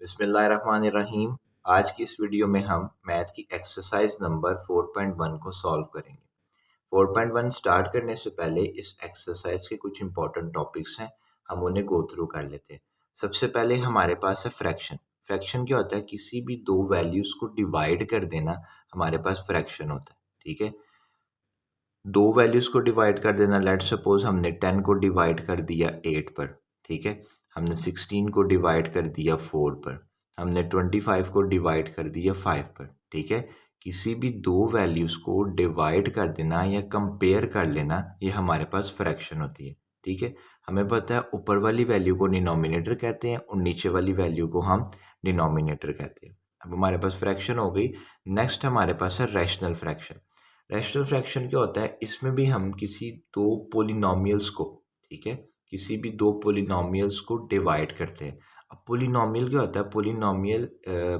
बिस्मिल्लाहिर्रहमानिर्रहीम। आज की इस वीडियो में हम मैथ की एक्सरसाइज नंबर 4.1 को सॉल्व करेंगे। 4.1 स्टार्ट करने से पहले इस एक्सरसाइज के कुछ इंपॉर्टेंट टॉपिक्स हैं, हम उन्हें गो थ्रू कर लेते हैं। सबसे पहले हमारे पास है फ्रैक्शन। फ्रैक्शन क्या होता है? किसी भी दो वैल्यूज को डिवाइड कर देना हमारे पास फ्रैक्शन होता है। ठीक है, दो वैल्यूज को डिवाइड कर देना। लेट सपोज हमने 10 को डिवाइड कर दिया 8 पर। ठीक है, हमने 16 को डिवाइड कर दिया 4 पर, हमने 25 को डिवाइड कर दिया 5 पर। ठीक है, किसी भी दो वैल्यूज को डिवाइड कर देना या कंपेयर कर लेना, ये हमारे पास फ्रैक्शन होती है। ठीक है, हमें पता है ऊपर वाली वैल्यू को डिनोमिनेटर कहते हैं और नीचे वाली वैल्यू को हम डिनोमिनेटर कहते हैं। अब हमारे पास फ्रैक्शन हो गई। नेक्स्ट हमारे पास है रैशनल फ्रैक्शन। रैशनल फ्रैक्शन क्या होता है? इसमें भी हम किसी दो पोलिनोमियल्स को, ठीक है, किसी भी दो पोलिनोमियल्स को डिवाइड करते हैं। अब पोलिनोमियल क्या होता है? पोलिनोमियल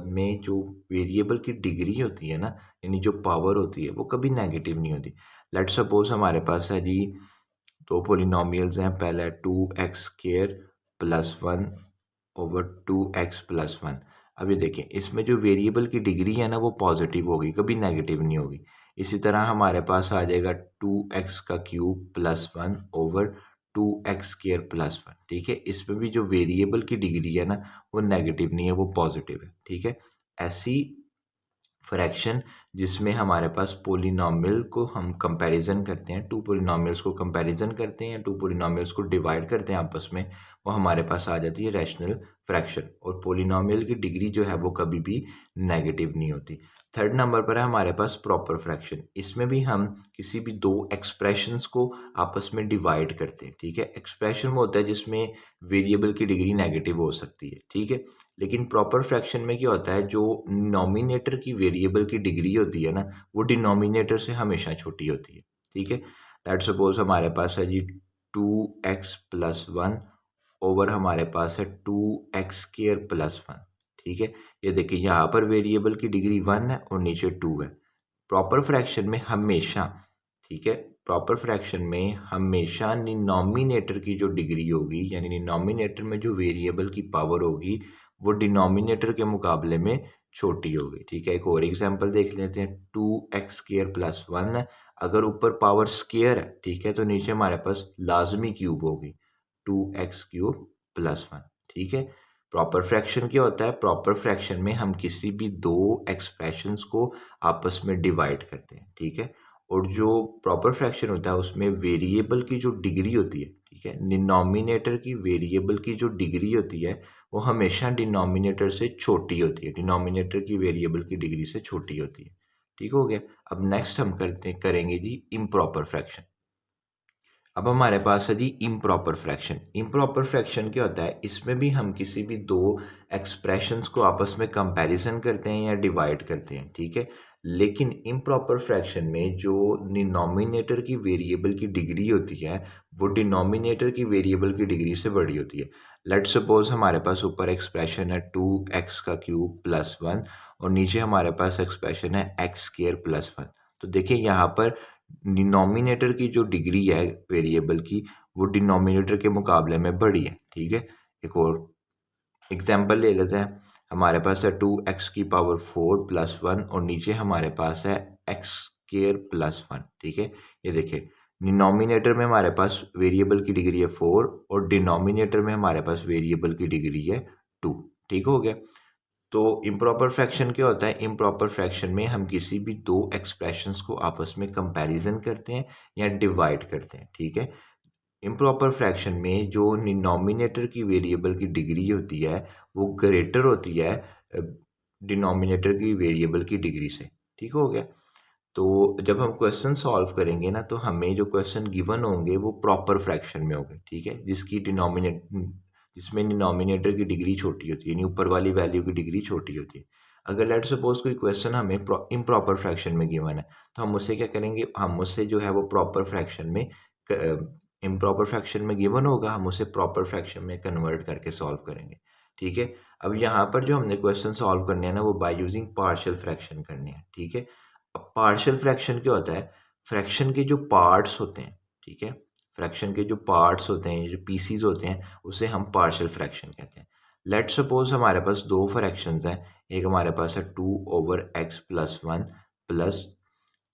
में जो वेरिएबल की डिग्री होती है ना, यानी जो पावर होती है, वो कभी नेगेटिव नहीं होती। लेट सपोज हमारे पास है जी दो पोलिनोमियल्स हैं। पहला है 2x² + 1 ओवर 2x + 1। अब ये देखें, इसमें जो वेरिएबल की डिग्री है ना, वो पॉजिटिव होगी, कभी नेगेटिव नहीं होगी। इसी तरह हमारे पास आ जाएगा 2x³ + 1 ओवर 2x² + 1। ठीक है, इसमें भी जो वेरिएबल की डिग्री है ना, वो नेगेटिव नहीं है, वो पॉजिटिव है। ठीक है, ऐसी फ्रैक्शन जिसमें हमारे पास पोलिनोमियल को हम कंपैरिजन करते हैं, टू पोलिनोमियल्स को कंपैरिजन करते हैं, टू पोलिनोमियल्स को डिवाइड करते हैं आपस में, वो हमारे पास आ जाती है रैशनल फ्रैक्शन। और पोलिनोमियल की डिग्री जो है वो कभी भी नेगेटिव नहीं होती। थर्ड नंबर पर है हमारे पास प्रॉपर फ्रैक्शन। इसमें भी हम किसी भी दो एक्सप्रेशंस को आपस में डिवाइड करते हैं। ठीक है, एक्सप्रेशन वो होता है जिसमें वेरिएबल की डिग्री नेगेटिव हो सकती है। ठीक है, लेकिन प्रॉपर फ्रैक्शन में क्या होता है? जो नॉमिनेटर की वेरिएबल की डिग्री होती है ना, वो डिनोमिनेटर से हमेशा छोटी होती है। ठीक है, लेट सपोज हमारे पास है जी 2x + 1 ओवर हमारे पास है 2x² + 1। ठीक है, ये देखिए यहाँ पर वेरिएबल की डिग्री 1 है और नीचे 2 है। प्रॉपर फ्रैक्शन में हमेशा, ठीक है, प्रॉपर फ्रैक्शन में हमेशा डिनोमिनेटर की जो डिग्री होगी, यानी डिनोमिनेटर में जो वेरिएबल की पावर होगी, वो डिनोमिनेटर के मुकाबले में छोटी होगी। ठीक है, एक और एग्जांपल देख लेते हैं। 2x² + 1 है, अगर ऊपर पावर स्क्वायर है, ठीक है, तो नीचे हमारे पास लाजमी क्यूब होगी 2x³ + 1। ठीक है, प्रॉपर फ्रैक्शन क्या होता है? प्रॉपर फ्रैक्शन में हम किसी भी दो एक्सप्रेशंस को आपस में डिवाइड करते हैं। ठीक है, और जो प्रॉपर फ्रैक्शन होता है उसमें वेरिएबल की जो डिग्री होती है, ठीक है, डिनोमिनेटर की वेरिएबल की जो डिग्री होती है, वो हमेशा डिनोमिनेटर से छोटी होती है, डिनोमिनेटर की वेरिएबल की डिग्री से छोटी होती है। ठीक हो गया। अब नेक्स्ट हम करेंगे जी इम्प्रॉपर फ्रैक्शन। अब हमारे पास है जी इम्प्रॉपर फ्रैक्शन। इम्प्रॉपर फ्रैक्शन क्या होता है? इसमें भी हम किसी भी दो एक्सप्रेशंस को आपस में कंपैरिजन करते हैं या डिवाइड करते हैं। ठीक है, लेकिन इम्प्रॉपर फ्रैक्शन में जो डिनोमिनेटर की वेरिएबल की डिग्री होती है, वो डिनोमिनेटर की वेरिएबल की डिग्री से बड़ी होती है। लेट सपोज हमारे पास ऊपर एक्सप्रेशन है 2x³ + 1 और नीचे हमारे पास एक्सप्रेशन है x² + 1। तो देखिए यहाँ पर डिनोमिनेटर की जो डिग्री है वेरिएबल की, वो डिनोमिनेटर के मुकाबले में बड़ी है। ठीक है, एक और एग्जांपल ले लेते हैं। हमारे पास है 2x⁴ + 1 और नीचे हमारे पास है x² + 1। ठीक है, ये देखिए डिनोमिनेटर में हमारे पास वेरिएबल की डिग्री है 4 और डिनोमिनेटर में हमारे पास वेरिएबल की डिग्री है 2। ठीक हो गया। तो इम्प्रॉपर फ्रैक्शन क्या होता है? इम्प्रॉपर फ्रैक्शन में हम किसी भी दो एक्सप्रेशंस को आपस में कंपैरिजन करते हैं या डिवाइड करते हैं। ठीक है, इम्प्रॉपर फ्रैक्शन में जो डिनोमिनेटर की वेरिएबल की डिग्री होती है, वो ग्रेटर होती है डिनोमिनेटर की वेरिएबल की डिग्री से। ठीक हो गया। तो जब हम क्वेश्चन सॉल्व करेंगे ना, तो हमें जो क्वेश्चन गिवन होंगे वो प्रॉपर फ्रैक्शन में होंगे। ठीक है, जिसमें डिनोमिनेटर की डिग्री छोटी होती है, यानी ऊपर वाली वैल्यू की डिग्री छोटी होती है। अगर लेट सपोज कोई क्वेश्चन हमें इम्प्रॉपर फ्रैक्शन में गिवन है, तो हम उससे क्या करेंगे? हम उससे जो है वो प्रॉपर फ्रैक्शन में, इम्प्रॉपर फ्रैक्शन में गिवन होगा, हम उसे प्रॉपर फ्रैक्शन में कन्वर्ट करके सॉल्व करेंगे। ठीक है, अब यहाँ पर जो हमने क्वेश्चन सॉल्व करने हैं ना, वो बाय यूजिंग पार्शियल फ्रैक्शन करने हैं। ठीक है, अब पार्शियल फ्रैक्शन क्या होता है? फ्रैक्शन के जो पार्ट्स होते हैं, ठीक है, फ्रैक्शन के जो पार्ट्स होते हैं, जो पीसीज होते हैं, उसे हम पार्शियल फ्रैक्शन कहते हैं। लेट सपोज हमारे पास दो फ्रैक्शंस हैं, एक हमारे पास है 2/x+1 प्लस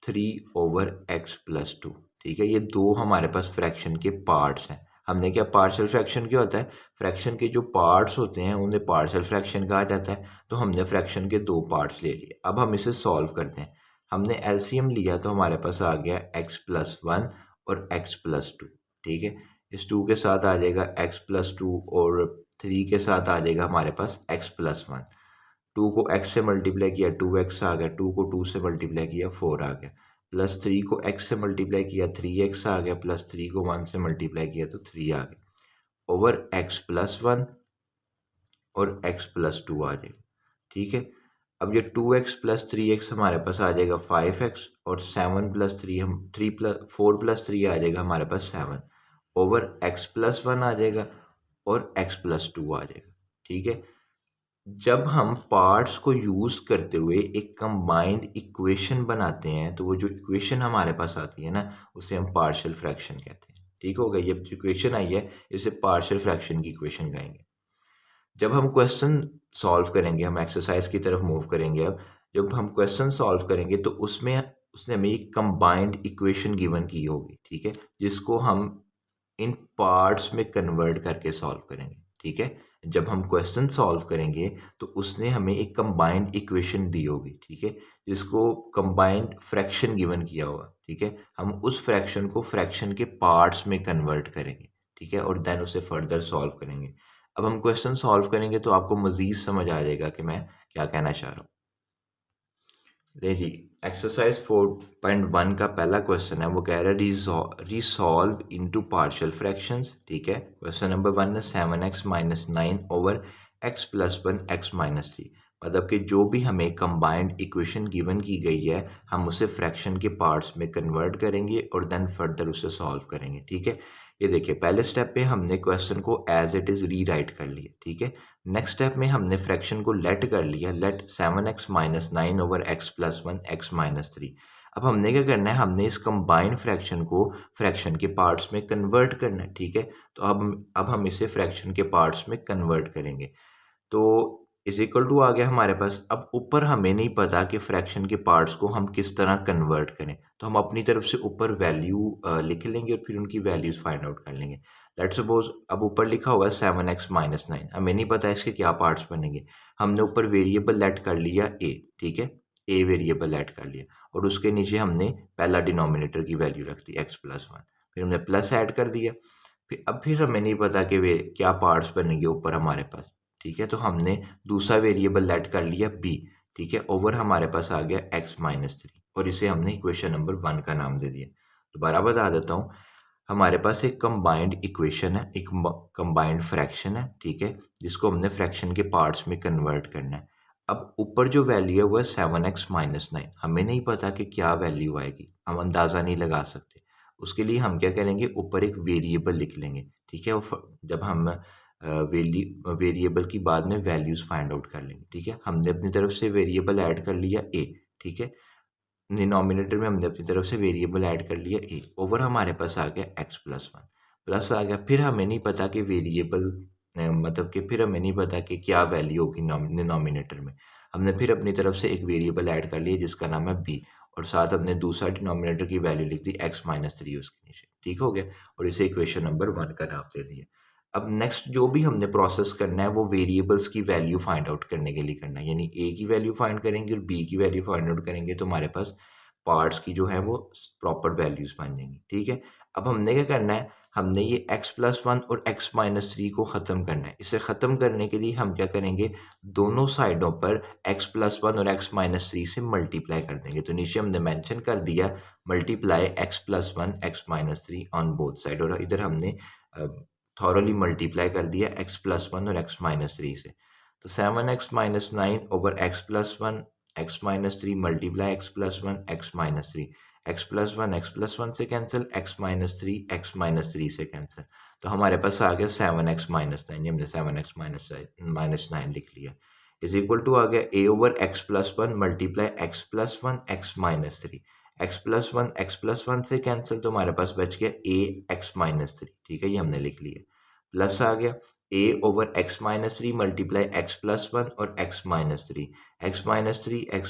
3/x+2। ठीक है, ये दो हमारे पास फ्रैक्शन के पार्ट्स हैं। हमने क्या, पार्शियल फ्रैक्शन क्या होता है, फ्रैक्शन के जो पार्ट्स होते हैं उन्हें पार्शियल फ्रैक्शन कहा जाता है। तो हमने फ्रैक्शन के दो पार्ट्स ले लिए, अब हम इसे सॉल्व करते हैं। हमने एलसीएम लिया तो हमारे पास आ गया x+1 और x+2। ठीक है, इस 2 के साथ आ जाएगा x+2 और 3 के साथ आ जाएगा हमारे पास x+1। 2 को x से मल्टीप्लाई किया 2x आ गया, 2 को 2 से मल्टीप्लाई किया 4 आ गया, प्लस 3 को x से मल्टीप्लाई किया 3x आ गया, प्लस 3 को 1 से मल्टीप्लाई किया तो 3 आ गया, ओवर x+1 और x+2 आ जाएगा। ठीक है, अब ये 2x प्लस 3x हमारे पास आ जाएगा 5x और 7 प्लस 3 हम 4 प्लस 3 आ जाएगा हमारे पास 7 ओवर x+1 आ जाएगा और x+2 आ जाएगा। ठीक है, जब हम पार्ट्स को यूज करते हुए एक कंबाइंड इक्वेशन बनाते हैं तो वो जो इक्वेशन हमारे पास आती है ना, उसे हम पार्शियल फ्रैक्शन कहते हैं। ठीक हो गया, ये जो इक्वेशन आई है इसे पार्शियल फ्रैक्शन की इक्वेशन कहेंगे। जब हम क्वेश्चन सॉल्व करेंगे, हम एक्सरसाइज की तरफ मूव करेंगे। अब जब हम क्वेश्चन सॉल्व करेंगे तो उसमें उसने हमें एक कंबाइंड इक्वेशन गिवन की होगी। ठीक है, जिसको हम इन पार्ट्स में कन्वर्ट करके सॉल्व करेंगे। ठीक है, जब हम क्वेश्चन सॉल्व करेंगे तो उसने हमें एक कंबाइंड इक्वेशन दी होगी। ठीक है, जिसको कंबाइंड फ्रैक्शन गिवन किया होगा। ठीक है, हम उस फ्रैक्शन को फ्रैक्शन के पार्ट्स में कन्वर्ट करेंगे। ठीक है, और देन उसे फर्दर सॉल्व करेंगे। अब हम क्वेश्चन सॉल्व करेंगे तो आपको मजीद समझ आ जाएगा कि मैं क्या कहना चाह रहा हूँ। देखिए, एक्सरसाइज 4.1 का पहला क्वेश्चन है, वो कह रहा है रिसॉल्व इनटू पार्शियल फ्रैक्शंस। ठीक है, क्वेश्चन नंबर 1 है 7x-9 ओवर x+1 x-3। मतलब कि जो भी हमें कंबाइंड इक्वेशन गिवन की गई है हम उसे फ्रैक्शन के पार्ट्स में कन्वर्ट करेंगे और देन फर्दर उसे सॉल्व करेंगे। ठीक है, ये देखिए पहले स्टेप पे हमने क्वेश्चन को एज इट इज़ रीराइट कर लिया। ठीक है, नेक्स्ट स्टेप में हमने फ्रैक्शन को लेट कर लिया, late 7x-9 over x+1 x-3। अब हमने क्या करना है, हमने इस कंबाइंड फ्रैक्शन को फ्रैक्शन के पार्ट्स में कन्वर्ट करना है। ठीक है, तो अब हम इसे फ्रैक्शन के पार्ट्स में कन्वर्ट करेंगे तो इज इक्वल टू आ गया हमारे पास। अब ऊपर हमें नहीं पता कि फ्रैक्शन के पार्ट्स को हम किस तरह कन्वर्ट करें, तो हम अपनी तरफ से ऊपर वैल्यू लिख लेंगे और फिर उनकी वैल्यूज फाइंड आउट कर लेंगे। लेट सपोज अब ऊपर लिखा हुआ है 7x-9, हमें नहीं पता इसके क्या पार्ट्स बनेंगे। हमने ऊपर वेरिएबल लेट कर लिया a। ठीक है, a वेरिएबल लेट कर लिया और उसके नीचे हमने पहला डिनोमिनेटर की वैल्यू रख दी x+1, फिर हमने प्लस ऐड कर दिया। फिर हमें नहीं पता कि वे क्या पार्ट्स बनेंगे ऊपर हमारे पास। ठीक है, तो हमने दूसरा वेरिएबल लेट कर लिया b। ठीक है, ओवर हमारे पास आ गया x-3 और इसे हमने इक्वेशन नंबर 1 का नाम दे दिया। दोबारा बता देता हूँ, हमारे पास एक कंबाइंड इक्वेशन है, एक कंबाइंड फ्रैक्शन है। ठीक है, जिसको हमने फ्रैक्शन के पार्ट्स में कन्वर्ट करना है। अब ऊपर जो वैल्यू है वो है 7x-9, हमें नहीं पता कि क्या वैल्यू आएगी, हम अंदाज़ा नहीं लगा सकते। उसके लिए हम क्या करेंगे, ऊपर एक वेरिएबल लिख लेंगे। ठीक है, जब हम वेरिएबल की बाद में वैल्यूज फाइंड आउट कर लेंगे। ठीक है, हमने अपनी तरफ से वेरिएबल ऐड कर लिया a। ठीक है, डिनोमिनेटर में हमने अपनी तरफ से वेरिएबल ऐड कर लिया a, ओवर हमारे पास आ गया x+1 प्लस आ गया। फिर हमें नहीं पता कि वेरिएबल मतलब कि फिर हमें नहीं पता कि क्या वैल्यू होगी डिनोमिनेटर में। हमने फिर अपनी तरफ से एक वेरिएबल ऐड कर लिया जिसका नाम है b और साथ हमने दूसरा डिनोमिनेटर की वैल्यू लिख दी x-3 उसके नीचे। ठीक हो गया, और इसे इक्वेशन नंबर 1 का नाम दे दिया। अब नेक्स्ट जो भी हमने प्रोसेस करना है वो वेरिएबल्स की वैल्यू फाइंड आउट करने के लिए करना है, यानी a की वैल्यू फाइंड करेंगे और b की वैल्यू फाइंड आउट करेंगे तो हमारे पास पार्ट्स की जो है वो प्रॉपर वैल्यूज बन जाएंगी। ठीक है, अब हमने क्या करना है, हमने ये x+1 और x-3 को ख़त्म करना है। इसे ख़त्म करने के लिए हम क्या करेंगे, दोनों साइडों पर x+1 और x-3 से मल्टीप्लाई कर देंगे। तो नीचे हमने मेंशन कर दिया multiply x+1 x-3 on both side, और इधर हमने थॉरली मल्टीप्लाई कर दिया x+1 और x-3 से। तो 7x-9 over x+1 x-3 multiply x+1 x-3, x+1 से कैंसिल, x-3 x-3 से कैंसिल। तो हमारे पास आ गया 7x-9, हमने 7x-9 लिख लिया, इज इक्वल टू आ गया a over x+1 multiply x+1 x-3, x+1 से कैंसिल तो हमारे पास बच गया a x-3। ठीक है, ये हमने लिख लिया, प्लस आ गया a over x minus three multiply x plus one और x minus three, x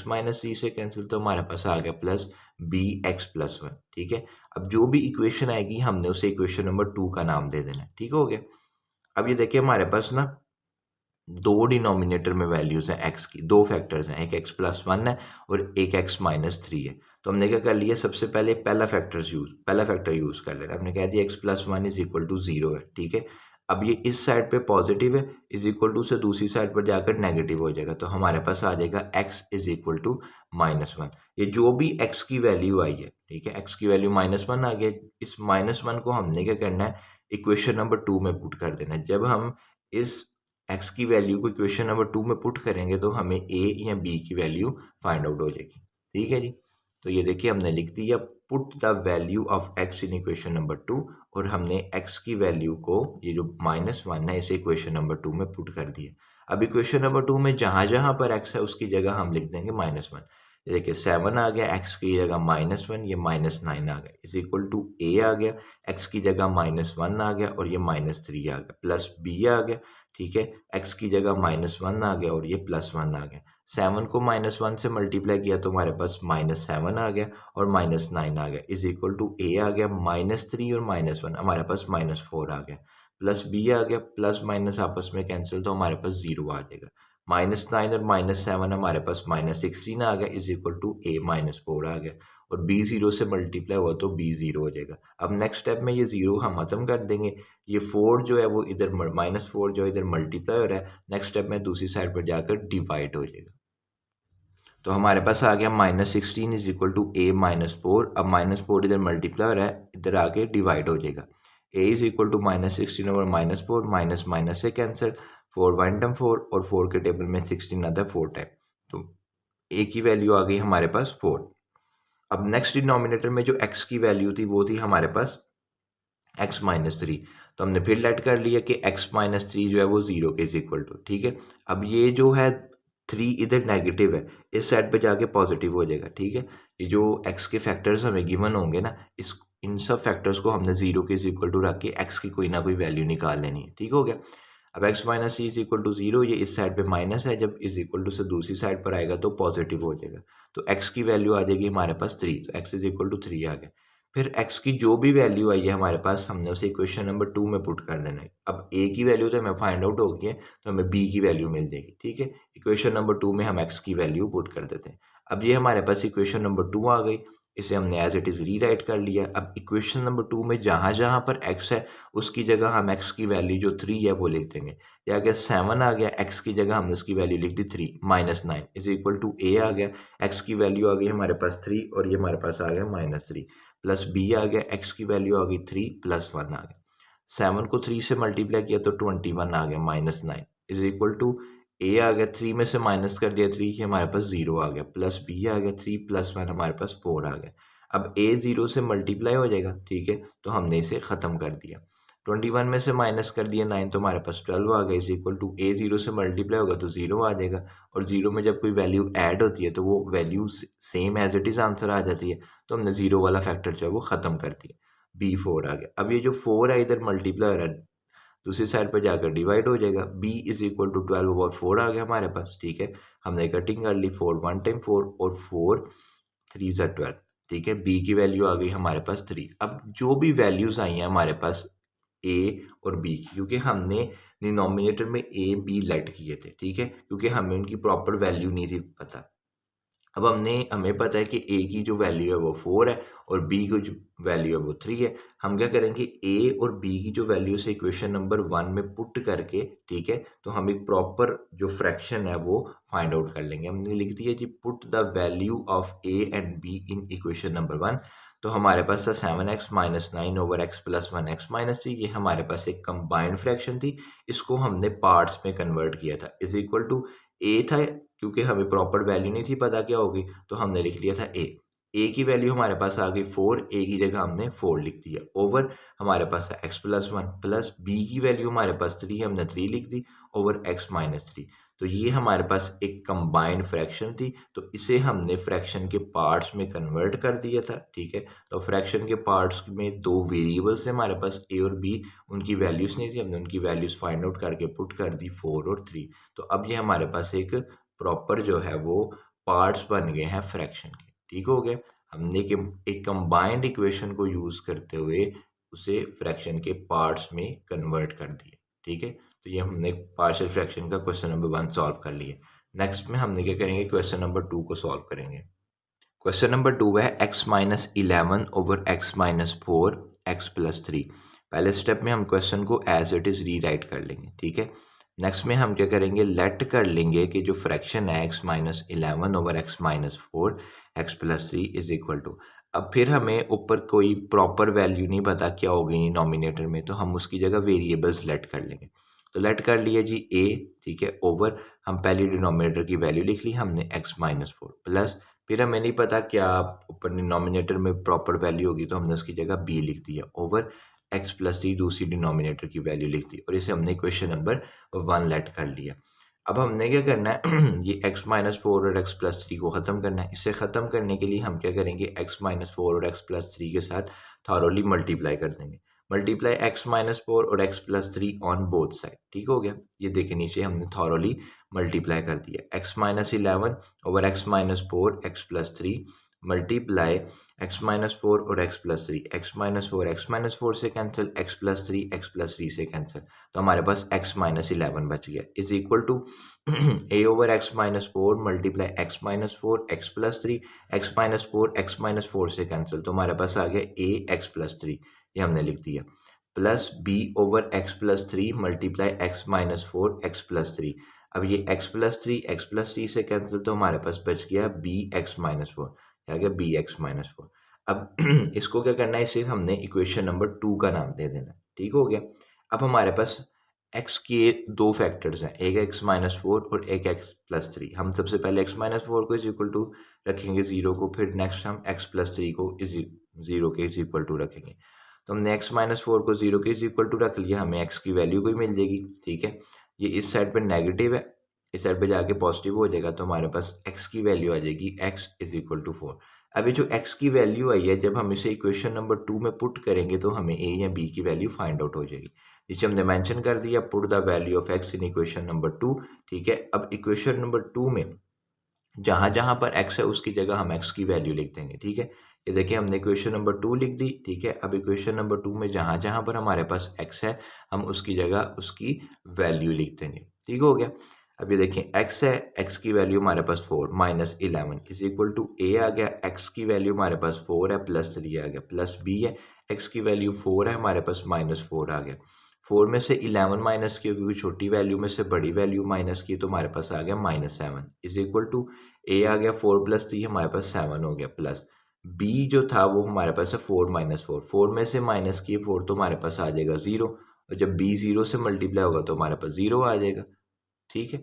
minus three से कैंसिल, तो हमारे पास आ गया plus B X plus one. ठीक है, अब जो भी इक्वेशन आएगी हमने उसे इक्वेशन नंबर 2 का नाम दे देना है। ठीक हो गया। अब ये देखिए हमारे पास ना दो डिनोमिनेटर में वैल्यूज हैं x की, दो फैक्टर्स हैं, एक x प्लस वन है और एक x माइनस थ्री है। तो हमने क्या कर लिया, सबसे पहले पहला फैक्टर यूज कर लेना। हमने कह दिया x plus one is equal to zero है। ठीक है, अब ये इस साइड पे पॉजिटिव है, इज इक्वल टू से दूसरी साइड पर जाकर नेगेटिव हो जाएगा, तो हमारे पास आ जाएगा x is equal to minus one. ये जो भी x की वैल्यू आई है, ठीक है, x की वैल्यू माइनस वन आ गया, इस माइनस वन को हमने क्या करना है, इक्वेशन नंबर 2 में पुट कर देना है। जब हम इस x की वैल्यू को इक्वेशन नंबर 2 में पुट करेंगे तो हमें a या b की वैल्यू फाइंड आउट हो जाएगी। ठीक है जी, तो ये देखिए हमने लिख दिया put the value of x in equation number 2, और हमने x की वैल्यू को, ये जो माइनस वन है, इसे इक्वेशन नंबर 2 में पुट कर दिया। अब इक्वेशन नंबर 2 में जहां जहां पर x है उसकी जगह हम लिख देंगे माइनस वन। देखिए 7 आ गया, x की जगह माइनस वन, ये माइनस 9 आ गया, इज इक्वल टू a आ गया, x की जगह माइनस वन आ गया और ये माइनस थ्री आ गया, प्लस b आ गया। ठीक है, x की जगह माइनस वन आ गया और ये प्लस वन आ गया। 7 को माइनस वन से मल्टीप्लाई किया तो हमारे पास माइनस सेवन आ गया और माइनस नाइन आ गया, इज इक्वल टू a आ गया माइनस थ्री और माइनस वन, हमारे पास माइनस फोर आ गया, प्लस b आ गया, प्लस माइनस आपस में कैंसिल, तो हमारे पास जीरो आ जाएगा। माइनस नाइन और माइनस सेवन हमारे पास माइनस सिक्सटीन आ गया, is equal to a minus four आ गया, और b जीरो से मल्टीप्लाई हुआ तो b जीरो हो जाएगा। अब नेक्स्ट स्टेप में ये जीरो हम खत्म कर देंगे, ये फोर जो है वो इधर माइनस फोर जो इधर मल्टीप्लाई हो रहा है, नेक्स्ट स्टेप में दूसरी साइड पर जाकर डिवाइड हो जाएगा। तो हमारे पास आ गया minus sixteen is equal to a minus four. अब माइनस फोर इधर मल्टीप्लाई हो रहा है, इधर आके डिवाइड हो जाएगा। a is equal to minus sixteen over minus four, minus minus से cancel, four one time four, और फोर के टेबल में 16 आता है फोर टाइम, तो a की वैल्यू आ गई हमारे पास फोर। अब नेक्स्ट डिनोमिनेटर में जो x की वैल्यू थी वो थी हमारे पास x माइनस थ्री, तो हमने फिर लेट कर लिया कि x माइनस थ्री जो है वो जीरो के इज इक्वल टू। ठीक है, अब ये जो है थ्री इधर नेगेटिव है, इस साइड पे जाके पॉजिटिव हो जाएगा। ठीक है, ये जो x के फैक्टर्स हमें गिवन होंगे ना, इस इन सब फैक्टर्स को हमने जीरो के इज इक्वल टू रख के x की कोई ना कोई वैल्यू निकाल लेनी है। ठीक हो गया। अब x minus C is equal to zero, ये इस साइड पे माइनस है, जब इज इक्वल टू से दूसरी साइड पर आएगा तो पॉजिटिव हो जाएगा, तो x की वैल्यू आ जाएगी हमारे पास थ्री, तो x is equal to three आ गया। फिर x की जो भी वैल्यू आई है हमारे पास, हमने उसे इक्वेशन नंबर 2 में पुट कर देना है। अब a की वैल्यू तो हमें फाइंड आउट हो गई है, तो हमें b की वैल्यू मिल जाएगी। ठीक है, इक्वेशन नंबर 2 में हम x की वैल्यू पुट कर देते हैं। अब ये हमारे पास इक्वेशन नंबर 2 आ गई, इसे हमने एज इट इज़ रीराइट कर लिया। अब इक्वेशन नंबर 2 में जहाँ जहाँ पर x है उसकी जगह हम x की वैल्यू जो 3 है वो लिख देंगे। ये आ गया 7 आ गया, x की जगह हमने उसकी वैल्यू लिख दी 3, minus nine is equal to a आ गया, x की वैल्यू आ गई हमारे पास 3 और ये हमारे पास आ गया माइनस थ्री, प्लस b आ गया, x की वैल्यू आ गई 3 प्लस वन आ गया। 7 को 3 से मल्टीप्लाई किया तो 21 आ गया, minus nine is equal to a आ गया, 3 में से माइनस कर दिया 3, हमारे पास जीरो आ गया, प्लस b आ गया 3 प्लस वन हमारे पास 4 आ गया। अब a जीरो से मल्टीप्लाई हो जाएगा। ठीक है, तो हमने इसे ख़त्म कर दिया। 21 में से माइनस कर दिया 9, तो हमारे पास 12 आ गया, is equal to a zero से मल्टीप्लाई होगा तो जीरो आ जाएगा, और जीरो में जब कोई वैल्यू ऐड होती है तो वो value same as it is answer आ जाती है, तो हमने जीरो वाला फैक्टर जो है वो ख़त्म कर दिया, b फोर आ गया। अब ये जो 4 है इधर मल्टीप्लाई हो रहा है, दूसरी साइड पर जाकर डिवाइड हो जाएगा, b is equal to 12 over 4 आ गया हमारे पास। ठीक है, हमने कटिंग कर ली, 4 वन टाइम 4 और 4 3 ज़ा 12। ठीक है, b की वैल्यू आ गई हमारे पास 3। अब जो भी वैल्यूज़ आई हैं हमारे पास a और b की, क्योंकि हमने डिनोमिनेटर में a b लेट किए थे। ठीक है, क्योंकि हमें उनकी प्रॉपर वैल्यू नहीं थी पता। अब हमें पता है कि a की जो वैल्यू है वो 4 है और b की जो वैल्यू है वो 3 है। हम क्या करेंगे, a और b की जो वैल्यू से इक्वेशन नंबर 1 में पुट करके, ठीक है, तो हम एक प्रॉपर जो फ्रैक्शन है वो फाइंड आउट कर लेंगे। हमने लिख दिया जी put the value of a and b in equation number 1। तो हमारे पास था 7x minus nine over x plus one x minus three, ये हमारे पास एक कंबाइंड फ्रैक्शन थी, इसको हमने पार्ट्स में कन्वर्ट किया था, इज इक्वल टू a था, क्योंकि हमें प्रॉपर वैल्यू नहीं थी पता क्या होगी, तो हमने लिख लिया था a की वैल्यू हमारे पास आ गई 4, a की जगह हमने 4 लिख दिया, ओवर हमारे पास था x plus one, plus b की वैल्यू हमारे पास 3 हमने 3 लिख दी, ओवर x माइनस थ्री। तो ये हमारे पास एक कंबाइंड फ्रैक्शन थी, तो इसे हमने फ्रैक्शन के पार्ट्स में कन्वर्ट कर दिया था। ठीक है, तो फ्रैक्शन के पार्ट्स में दो वेरिएबल्स है हमारे पास ए और बी, उनकी वैल्यूज़ नहीं थी, हमने उनकी वैल्यूज़ फाइंड आउट करके पुट कर दी 4 और 3। तो अब ये हमारे पास एक प्रॉपर जो है वो पार्ट्स बन गए हैं फ्रैक्शन के। ठीक हो गया, हमने एक कंबाइंड इक्वेशन को यूज़ करते हुए उसे फ्रैक्शन के पार्ट्स में कन्वर्ट कर दिया। ठीक है, तो ये हमने पार्शियल फ्रैक्शन का क्वेश्चन नंबर 1 सॉल्व कर लिया। नेक्स्ट में हमने क्या करेंगे, क्वेश्चन नंबर 2 को सॉल्व करेंगे। क्वेश्चन नंबर 2 है x minus 11 over x minus 4 x plus 3। पहले स्टेप में हम क्वेश्चन को एज इट इज़ रीराइट कर लेंगे। ठीक है, नेक्स्ट में हम क्या करेंगे, लेट कर लेंगे कि जो फ्रैक्शन है x minus 11 over x minus 4 x plus 3 is equal to. अब फिर हमें ऊपर कोई प्रॉपर वैल्यू नहीं पता क्या होगी नॉमिनेटर में, तो हम उसकी जगह वेरिएबल्स लेट कर लेंगे। तो लेट कर लिया जी a, ठीक है, ओवर हम पहली डिनोमिनेटर की वैल्यू लिख ली हमने x माइनस 4 प्लस, फिर हमें नहीं पता क्या ऊपर डिनोमिनेटर में प्रॉपर वैल्यू होगी, तो हमने उसकी जगह b लिख दिया ओवर x प्लस 3 दूसरी डिनोमिनेटर की वैल्यू लिख दी, और इसे हमने क्वेश्चन नंबर 1 लेट कर लिया। अब हमने क्या करना है ये x माइनस 4 और x प्लस 3 को ख़त्म करना है। इसे ख़त्म करने के लिए हम क्या करेंगे, x माइनस 4 और x प्लस 3 के साथ थॉरोली मल्टीप्लाई कर देंगे। मल्टीप्लाई x माइनस 4 और x plus 3 on both side. ठीक हो गया, ये देखिए नीचे हमने थॉरोली मल्टीप्लाई कर दिया। x minus 11 over x minus 4 x plus 3 multiply x minus 4 और x प्लस 3, x माइनस 4 से कैंसिल, x प्लस 3 से कैंसिल, तो हमारे पास x माइनस 11 बच गया is equal to a over x minus 4 multiply x minus 4 x plus 3, x minus 4 से cancel, तो हमारे पास आ गया a x प्लस 3, ये हमने लिख दिया, plus b over x plus 3 multiply x minus 4 x plus 3। अब ये x प्लस 3 से कैंसिल, तो हमारे पास बच गया b x माइनस 4, आ गया बी एक्स माइनस 4। अब इसको क्या करना है, इसे हमने इक्वेशन नंबर 2 का नाम दे देना। ठीक हो गया, अब हमारे पास x के दो फैक्टर्स हैं, एक x माइनस 4 और एक x प्लस 3। हम सबसे पहले x माइनस 4 को इज इक्वल टू रखेंगे 0 को, फिर नेक्स्ट हम x प्लस 3 को इज 0 के इज इक्वल टू रखेंगे। तो हमने x माइनस 4 को 0 के इज इक्वल टू रख लिया, हमें x की वैल्यू कोई मिल जाएगी। ठीक है, ये इस साइड पर नेगेटिव है, इस साइड पे जाके पॉजिटिव हो जाएगा, तो हमारे पास x की वैल्यू आ जाएगी x इज इक्वल टू 4। अभी जो x की वैल्यू आई है, जब हम इसे इक्वेशन नंबर 2 में पुट करेंगे तो हमें a या b की वैल्यू फाइंड आउट हो जाएगी, जिसे हमने मेंशन कर दिया, put the value of x in equation number 2। ठीक है, अब इक्वेशन नंबर 2 में जहां जहां पर x है उसकी जगह हम x की वैल्यू लिख देंगे। ठीक है, ये देखिए हमने इक्वेशन नंबर 2 लिख दी। ठीक है, अब इक्वेशन नंबर 2 में जहां जहां पर हमारे पास x है हम उसकी जगह उसकी वैल्यू लिख देंगे। ठीक हो गया, अब ये देखें x है, x की वैल्यू हमारे पास 4 minus 11 is equal to a आ गया, x की वैल्यू हमारे पास 4 है, प्लस 3 आ गया, प्लस b है, x की वैल्यू 4 है, हमारे पास माइनस 4 आ गया। 4 में से 11 माइनस की, क्योंकि छोटी वैल्यू में से बड़ी वैल्यू माइनस की, तो हमारे पास आ गया minus 7 is equal to a आ गया 4 प्लस 3, हमारे पास 7 हो गया, प्लस b जो था वो हमारे पास है 4 माइनस 4, 4 में से माइनस किए 4, तो हमारे पास आ जाएगा 0, और जब b 0 से मल्टीप्लाई होगा तो हमारे पास 0 आ जाएगा। ठीक है,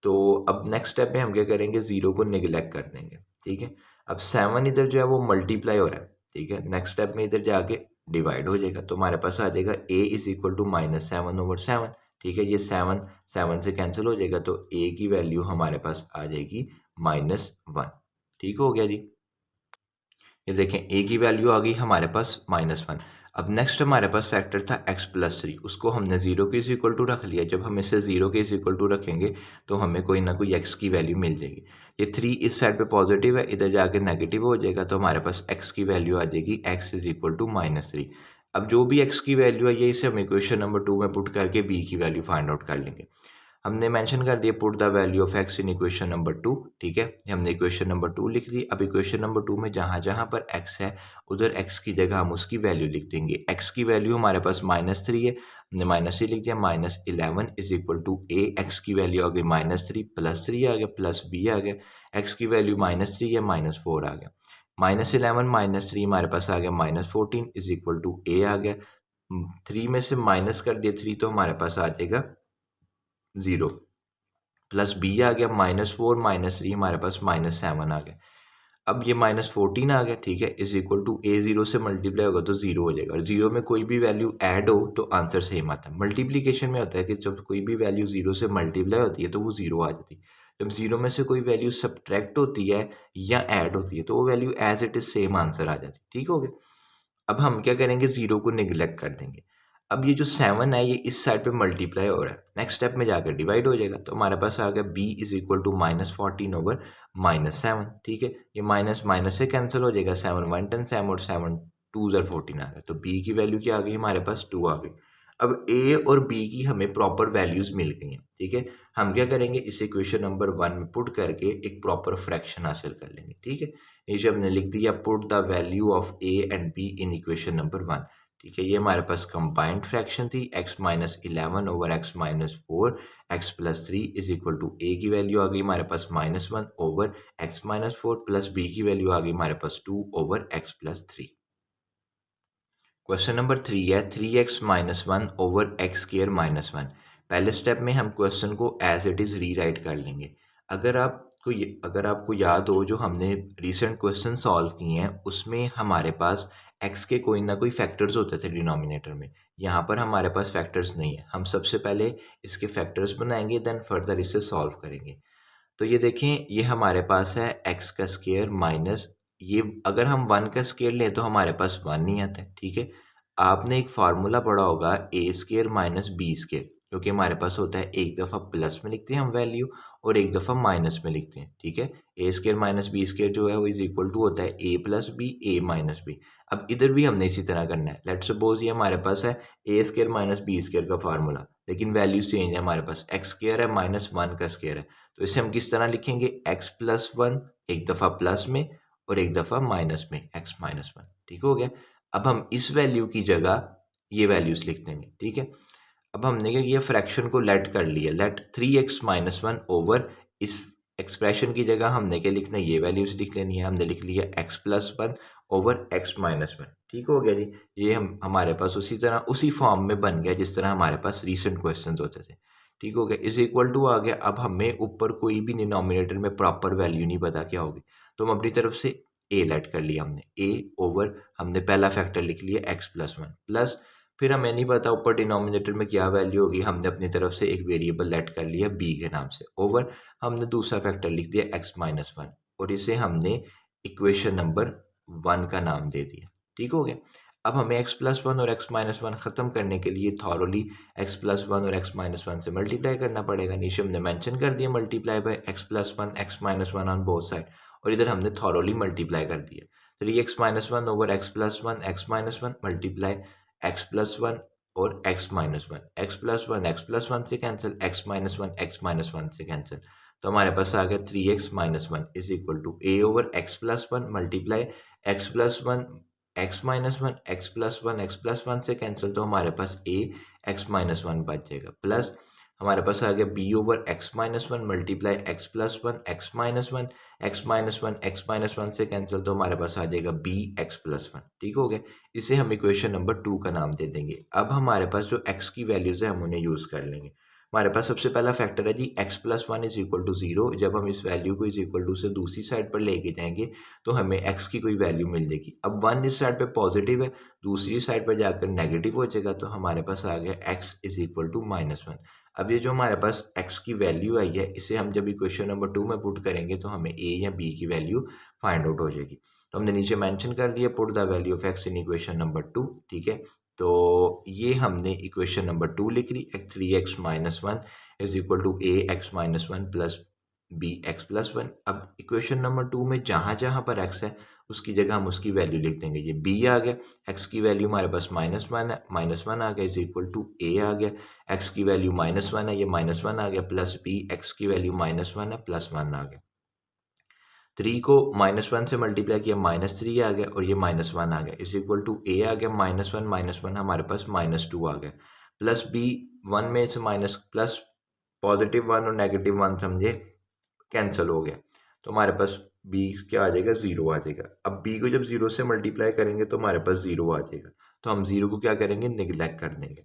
तो अब नेक्स्ट स्टेप में हम क्या करेंगे, 0 को निगलेक्ट कर देंगे। ठीक है, अब 7 इधर जो है वो मल्टीप्लाई हो रहा है। ठीक है, नेक्स्ट स्टेप में इधर जाके डिवाइड हो जाएगा, तो हमारे पास आ जाएगा a is equal to minus 7 over 7। ठीक है, ये 7 से कैंसिल हो जाएगा, तो a की वैल्यू हमारे पास आ जाएगी -1। ठीक हो गया जी, ये देखें a की वैल्यू आ गई हमारे पास -1। अब नेक्स्ट हमारे पास फैक्टर था x प्लस 3, उसको हमने 0 के इज इक्वल टू रख लिया। जब हम इसे 0 के इज इक्वल टू रखेंगे तो हमें कोई ना कोई x की वैल्यू मिल जाएगी। ये 3 इस साइड पे पॉजिटिव है, इधर जाके नेगेटिव हो जाएगा, तो हमारे पास x की वैल्यू आ जाएगी x इज इक्वल टू -3। अब जो भी x की वैल्यू है, ये इसे हम इक्वेशन नंबर 2 में पुट करके b की वैल्यू फाइंड आउट कर लेंगे। हमने मेंशन कर दिया, put the value of x in equation number 2। ठीक है, हमने इक्वेशन नंबर 2 लिख ली। अब इक्वेशन नंबर 2 में जहां जहां पर x है उधर x की जगह हम उसकी वैल्यू लिख देंगे। x की वैल्यू हमारे पास -3 है, हमने -3 लिख दिया, -11 is equal to a, x की वैल्यू आ गई -3, प्लस 3 आ गया, प्लस b आ गया, x की वैल्यू -3 है, -4 आ गया, -11 -3 हमारे पास आ गया -14 इज इक्वल टू a आ गया। 3 में से माइनस कर दिया 3, तो हमारे पास आ जाएगा 0, प्लस b आ गया -4 -3 हमारे पास -7 आ गया। अब ये -14 आ गया, ठीक है, इज इक्वल टू ए 0 से मल्टीप्लाई होगा तो 0 हो जाएगा, और 0 में कोई भी वैल्यू ऐड हो तो आंसर सेम आता है। मल्टीप्लीकेशन में होता है कि जब कोई भी वैल्यू 0 से मल्टीप्लाई होती है तो वो 0 आ जाती है। जब 0 में से कोई वैल्यू सब्ट्रैक्ट होती है या ऐड होती है तो वो value as it is same answer आ जाती है, ठीक हो गया। अब हम क्या करेंगे, 0 को निगलेक्ट कर देंगे। अब ये जो 7 है ये इस साइड पे मल्टीप्लाई हो रहा है, नेक्स्ट स्टेप में जाकर डिवाइड हो जाएगा, तो हमारे पास आ गया b is equal to -14 over -7, ठीक है। ये माइनस माइनस से कैंसिल हो जाएगा, 7 1 10 7 और 7 2 ज़र 14 आ गया, तो b की वैल्यू क्या आ गई हमारे पास 2 आ गई। अब a और b की हमें प्रॉपर वैल्यूज मिल गई हैं, ठीक है। हम क्या करेंगे, इस इक्वेशन नंबर 1 में पुट करके एक प्रॉपर फ्रैक्शन हासिल कर लेंगे, ठीक है। नीचे हमने लिख दिया put the value of a and b in equation number 1, ठीक है। ये हमारे पास कंबाइंड फ्रैक्शन थी, x minus 11 over x minus 4 x plus 3 is equal to a की वैल्यू आ गई हमारे पास -1 over x minus 4 plus b की वैल्यू आ गई हमारे पास 2 over x plus 3। Question number 3 है 3x minus 1 over x square minus 1। पहले स्टेप में हम क्वेश्चन को एज इट इज़ रीराइट कर लेंगे। अगर आपको याद हो जो हमने रिसेंट क्वेश्चन सॉल्व किए हैं उसमें हमारे पास x के कोई ना कोई फैक्टर्स होते थे डिनोमिनेटर में। यहाँ पर हमारे पास फैक्टर्स नहीं है, हम सबसे पहले इसके फैक्टर्स बनाएंगे देन फर्दर इसे सॉल्व करेंगे। तो ये देखें, ये हमारे पास है x का स्क्वायर माइनस, ये अगर हम 1 का स्क्वायर लें तो हमारे पास 1 नहीं आता है, ठीक है। आपने एक फार्मूला पढ़ा होगा ए स्क्वायर माइनस बी स्क्वायर, क्योंकि हमारे पास होता है एक दफ़ा प्लस में लिखते हैं हम वैल्यू और एक दफ़ा माइनस में लिखते हैं, ठीक है। ए स्क्वायर माइनस बी स्क्वायर जो है वो इज इक्वल टू होता है ए प्लस बी ए माइनस बी। अब इधर भी हमने इसी तरह करना है। लेट्स सपोज ये हमारे पास है ए स्क्वायर माइनस बी स्क्वायर का फार्मूला, लेकिन वैल्यू चेंज है, हमारे पास एक्स स्क्वायर है माइनस 1 का स्क्वायर है, तो इसे हम किस तरह लिखेंगे, x प्लस 1 एक दफ़ा प्लस में और एक दफ़ा माइनस में, x माइनस 1, ठीक हो गया। अब हम इस वैल्यू की जगह ये वैल्यूज लिख देंगे, ठीक है। अब हमने क्या किया, फ्रैक्शन को लेट कर लिया, लेट 3x माइनस 1 ओवर इस एक्सप्रेशन की जगह हमने क्या लिखना है, ये वैल्यूज लिख लेनी है। हमने लिख लिया x plus 1 over x minus 1, ठीक हो गया जी। ये हम हमारे पास उसी तरह उसी फॉर्म में बन गया जिस तरह हमारे पास रिसेंट क्वेश्चंस होते थे, ठीक हो गया। इज इक्वल टू आ गया। अब हमें ऊपर कोई भी डिनोमिनेटर में प्रॉपर वैल्यू नहीं पता क्या होगी, तो हम अपनी तरफ से a लेट कर लिया हमने, a ओवर हमने पहला फैक्टर लिख लिया x प्लस 1 प्लस, फिर हमें नहीं पता ऊपर डिनोमिनेटर में क्या वैल्यू होगी, हमने अपनी तरफ से एक वेरिएबल लेट कर लिया b के नाम से, ओवर हमने दूसरा फैक्टर लिख दिया x माइनस 1 और इसे हमने इक्वेशन नंबर 1 का नाम दे दिया, ठीक हो गया। अब हमें x प्लस 1 और x माइनस 1 ख़त्म करने के लिए थॉरोली x प्लस 1 और x माइनस 1 से मल्टीप्लाई करना पड़ेगा। नीचे हमने मेंशन कर दिया multiply by x plus 1 x minus 1 on both side, और इधर हमने थॉरोली मल्टीप्लाई कर दिया। 3x minus 1 over x plus 1 x minus 1 multiply x plus 1 और x minus 1, x plus 1 x plus 1 से cancel, x minus 1 x minus 1 से cancel, तो हमारे पास आ गया 3x minus 1 is equal to a over x plus 1 multiply x plus 1 x minus 1 x plus 1 x plus 1 से cancel, तो हमारे पास a x माइनस 1 बच जाएगा, प्लस हमारे पास आ गया b over x minus 1 multiply x plus 1 x minus 1 x minus 1 x minus 1 से कैंसिल, तो हमारे पास आ जाएगा b x प्लस 1, ठीक हो गया। इसे हम इक्वेशन नंबर 2 का नाम दे देंगे। अब हमारे पास जो x की वैल्यूज है हम उन्हें यूज़ कर लेंगे। हमारे पास सबसे पहला फैक्टर है जी x plus 1 is equal to 0। जब हम इस वैल्यू को इज इक्वल टू से दूसरी साइड पर लेके जाएंगे तो हमें x की कोई वैल्यू मिल जाएगी। अब 1 इस साइड पे पॉजिटिव है, दूसरी साइड पर जाकर नेगेटिव हो जाएगा, तो हमारे पास आ गया x इज इक्वल टू -1। अब ये जो हमारे पास x की वैल्यू आई है इसे हम जब इक्वेशन नंबर 2 में पुट करेंगे तो हमें a या b की वैल्यू फाइंड आउट हो जाएगी। तो हमने नीचे मेंशन कर दिया put the value of x in equation number 2, ठीक है। तो ये हमने इक्वेशन नंबर 2 लिख ली, 3x minus 1 is equal to a x minus 1 plus b x plus 1। अब इक्वेशन नंबर 2 में जहाँ जहाँ पर x है उसकी जगह हम उसकी वैल्यू लिख देंगे। ये b आ गया, x की वैल्यू हमारे पास -1 है, -1 आ गया इज इक्वल टू a आ गया, x की वैल्यू -1 है, ये -1 आ गया, प्लस b x की वैल्यू -1 है, +1 आ गया। 3 को -1 से मल्टीप्लाई किया -3 आ गया और ये -1 आ गया इज इक्वल टू a आ गया -1 हमारे पास -2 आ गया, प्लस b 1 में से माइनस प्लस पॉजिटिव 1 और नेगेटिव 1 समझे कैंसिल हो गया, तो हमारे पास b क्या आ जाएगा 0 आ जाएगा। अब b को जब 0 से मल्टीप्लाई करेंगे तो हमारे पास 0 आ जाएगा, तो हम 0 को क्या करेंगे निगलेक्ट कर देंगे।